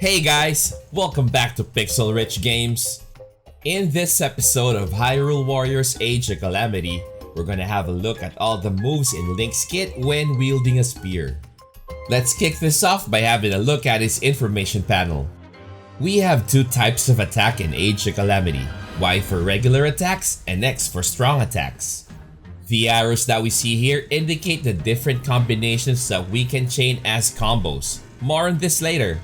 Hey guys, welcome back to Pixel Rich Games. In this episode of Hyrule Warriors Age of Calamity, we're gonna have a look at all the moves in Link's kit when wielding a spear. Let's kick this off by having a look at his information panel. We have two types of attack in Age of Calamity, Y for regular attacks and X for strong attacks. The arrows that we see here indicate the different combinations that we can chain as combos. More on this later.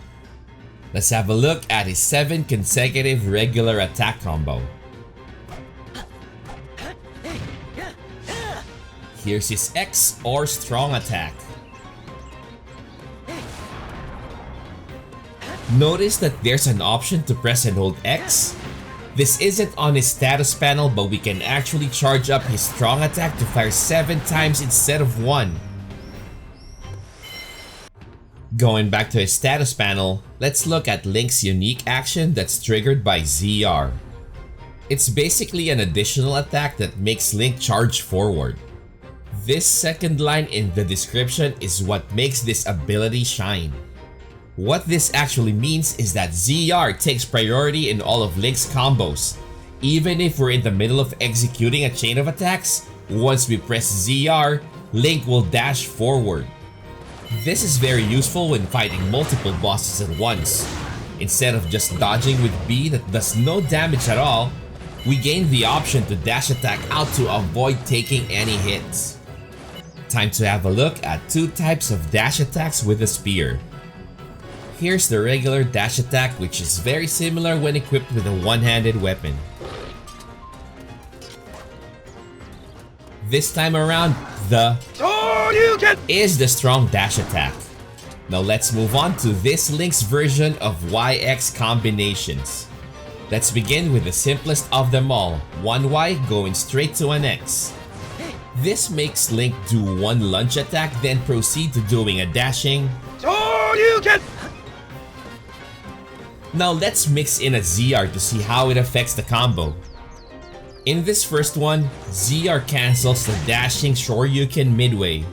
Let's have a look at his 7 consecutive regular attack combo. Here's his X or strong attack. Notice that there's an option to press and hold X. This isn't on his status panel, but we can actually charge up his strong attack to fire 7 times instead of 1. Going back to his status panel, let's look at Link's unique action that's triggered by ZR. It's basically an additional attack that makes Link charge forward. This second line in the description is what makes this ability shine. What this actually means is that ZR takes priority in all of Link's combos. Even if we're in the middle of executing a chain of attacks, once we press ZR, Link will dash forward. This is very useful when fighting multiple bosses at once. Instead of just dodging with B that does no damage at all, we gain the option to dash attack out to avoid taking any hits. Time to have a look at two types of dash attacks with a spear. Here's the regular dash attack, which is very similar when equipped with a one-handed weapon. This time around, the is the strong dash attack. Now let's move on to this Link's version of YX combinations. Let's begin with the simplest of them all, one Y going straight to an X. This makes Link do one lunge attack, then proceed to doing a dashing. Now let's mix in a ZR to see how it affects the combo. In this first one, ZR cancels the dashing Shoryuken midway.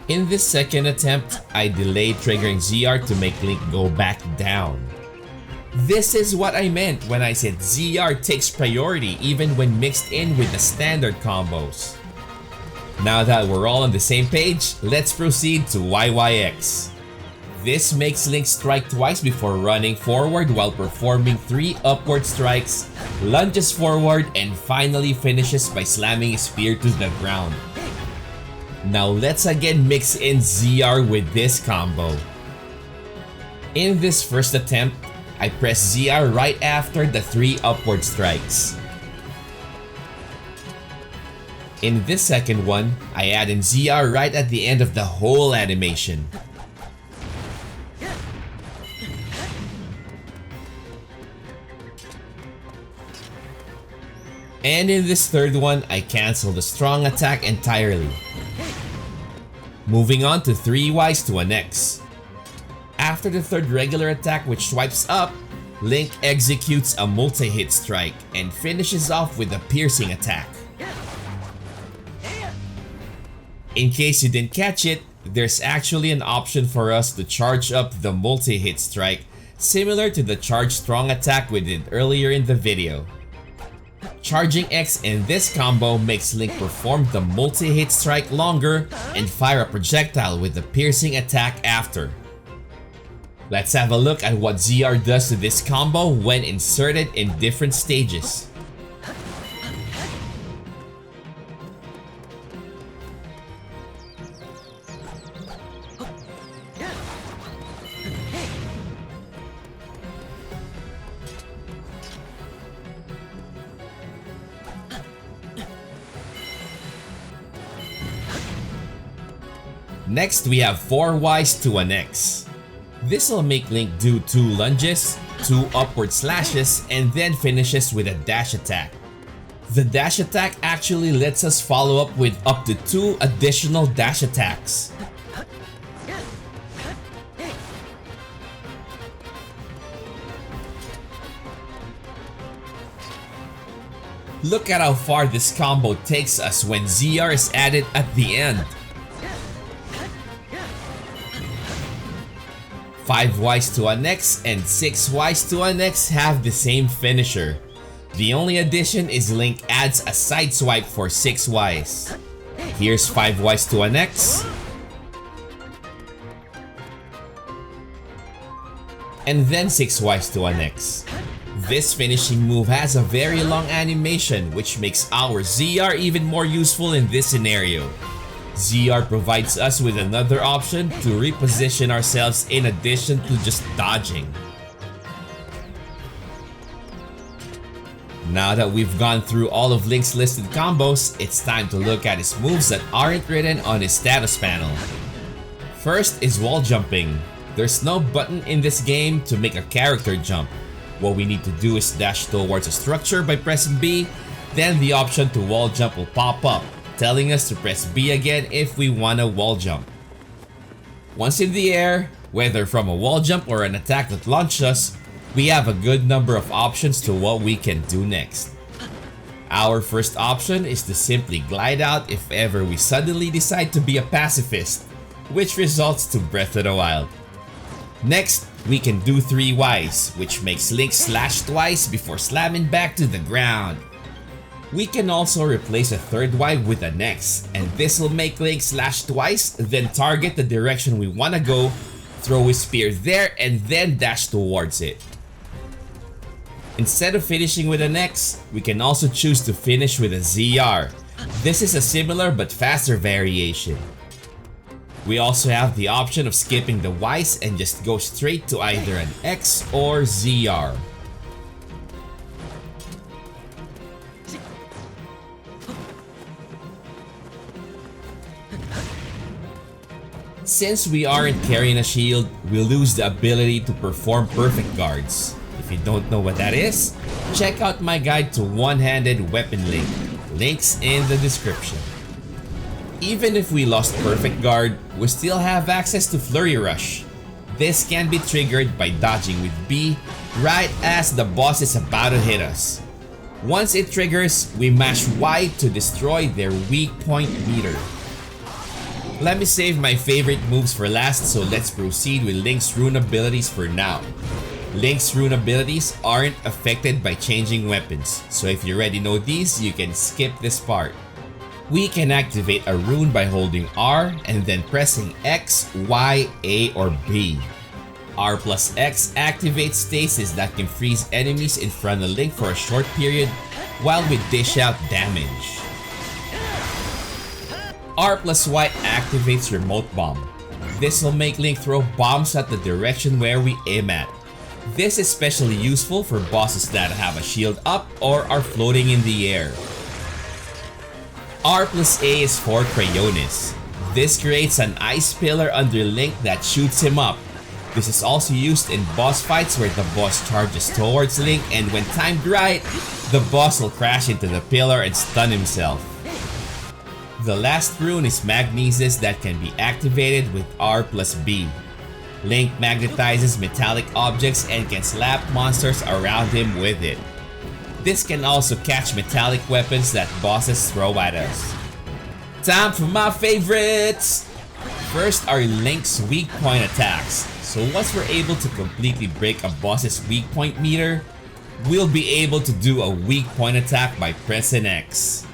In this second attempt, I delayed triggering ZR to make Link go back down. This is what I meant when I said ZR takes priority even when mixed in with the standard combos. Now that we're all on the same page, let's proceed to YYX. This makes Link strike twice before running forward while performing 3 upward strikes, lunges forward, and finally finishes by slamming his spear to the ground. Now let's again mix in ZR with this combo. In this first attempt, I press ZR right after the 3 upward strikes. In this second one, I add in ZR right at the end of the whole animation. And in this third one, I cancel the strong attack entirely. Moving on to 3 Ys to an X. After the third regular attack which swipes up, Link executes a multi-hit strike and finishes off with a piercing attack. In case you didn't catch it, there's actually an option for us to charge up the multi-hit strike, similar to the charge strong attack we did earlier in the video. Charging X in this combo makes Link perform the multi-hit strike longer and fire a projectile with the piercing attack after. Let's have a look at what ZR does to this combo when inserted in different stages. Next, we have 4 Ys to an X. This will make Link do 2 lunges, 2 upward slashes, and then finishes with a dash attack. The dash attack actually lets us follow up with up to 2 additional dash attacks. Look at how far this combo takes us when ZR is added at the end. 5Ys to an X and 6Ys to an X have the same finisher. The only addition is Link adds a side swipe for 6Ys. Here's 5Ys to an X. And then 6Ys to an X. This finishing move has a very long animation, which makes our ZR even more useful in this scenario. ZR provides us with another option to reposition ourselves in addition to just dodging. Now that we've gone through all of Link's listed combos, it's time to look at his moves that aren't written on his status panel. First is wall jumping. There's no button in this game to make a character jump. What we need to do is dash towards a structure by pressing B, then the option to wall jump will pop up, telling us to press B again if we want a wall jump. Once in the air, whether from a wall jump or an attack that launched us, we have a good number of options to what we can do next. Our first option is to simply glide out if ever we suddenly decide to be a pacifist, which results to Breath of the Wild. Next, we can do 3Ys, which makes Link slash twice before slamming back to the ground. We can also replace a third Y with an X, and this will make Link slash twice, then target the direction we want to go, throw his spear there, and then dash towards it. Instead of finishing with an X, we can also choose to finish with a ZR. This is a similar but faster variation. We also have the option of skipping the Ys and just go straight to either an X or ZR. Since we aren't carrying a shield, we lose the ability to perform perfect guards. If you don't know what that is, check out my guide to one-handed weapon Link. Links in the description. Even if we lost perfect guard, we still have access to Flurry Rush. This can be triggered by dodging with B right as the boss is about to hit us. Once it triggers, we mash Y to destroy their weak point meter. Let me save my favorite moves for last, so let's proceed with Link's rune abilities for now. Link's rune abilities aren't affected by changing weapons, so if you already know these, you can skip this part. We can activate a rune by holding R and then pressing X, Y, A, or B. R plus X activates stasis that can freeze enemies in front of Link for a short period while we dish out damage. R plus Y activates Remote Bomb. This will make Link throw bombs at the direction where we aim at. This is especially useful for bosses that have a shield up or are floating in the air. R plus A is for Cryonis. This creates an ice pillar under Link that shoots him up. This is also used in boss fights where the boss charges towards Link, and when timed right, the boss will crash into the pillar and stun himself. The last rune is Magnesis that can be activated with R plus B. Link magnetizes metallic objects and can slap monsters around him with it. This can also catch metallic weapons that bosses throw at us. Time for my favorites! First are Link's weak point attacks. So once we're able to completely break a boss's weak point meter, we'll be able to do a weak point attack by pressing X.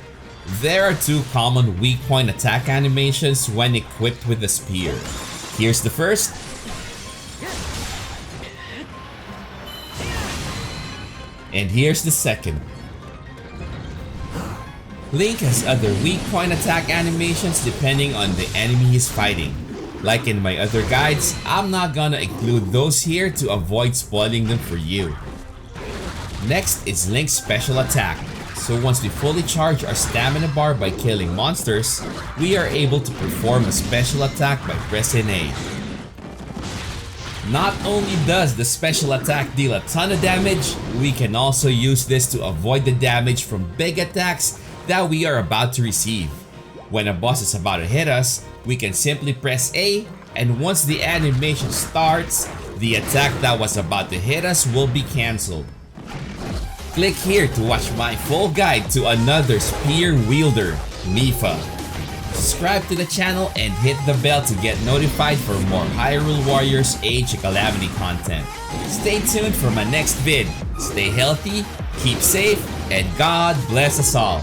There are two common weak point attack animations when equipped with the spear. Here's the first. And here's the second. Link has other weak point attack animations depending on the enemy he's fighting. Like in my other guides, I'm not gonna include those here to avoid spoiling them for you. Next is Link's special attack. So once we fully charge our stamina bar by killing monsters, we are able to perform a special attack by pressing A. Not only does the special attack deal a ton of damage, we can also use this to avoid the damage from big attacks that we are about to receive. When a boss is about to hit us, we can simply press A, and once the animation starts, the attack that was about to hit us will be cancelled. Click here to watch my full guide to another spear wielder, Mipha. subscribe to the channel and hit the bell to get notified for more Hyrule Warriors Age of Calamity content. Stay tuned for my next vid. Stay healthy, keep safe, and God bless us all.